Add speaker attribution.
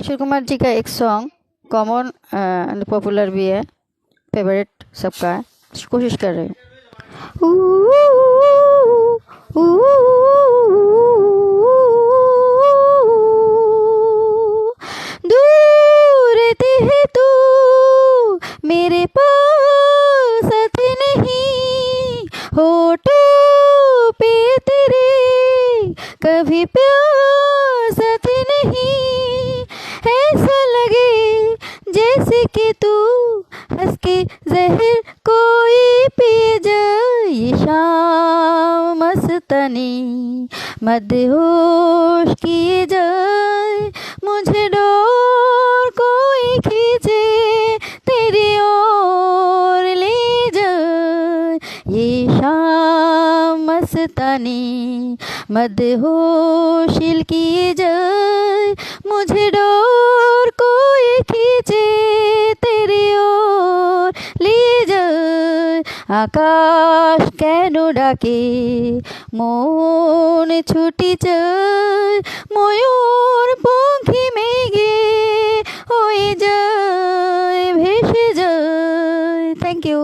Speaker 1: किशोर कुमार जी का एक song common and popular भी है, फेवरेट सबका है। कोशिश कर रही हूँ। दूर थे तू मेरे पास थे नहीं, होठों पे तेरे कभी प्यास थे नहीं। ऐसा लगे जैसे कि तू हंस के जहर कोई पी जाए। ये शाम मस्तानी मदहोश किए जाए, मुझे डोर कोई खींचे तेरी ओर ले जाए। ये शाम मस्तानी मदहोश किए जाए, मुझे डोर कोई खींचे तेरी ओर ले जाए। आकाश কেন ডাকে মন ছুটি চায়, ময়ূর পাখি মেঘে হয়ে যায় ভেসে যায়। Thank you.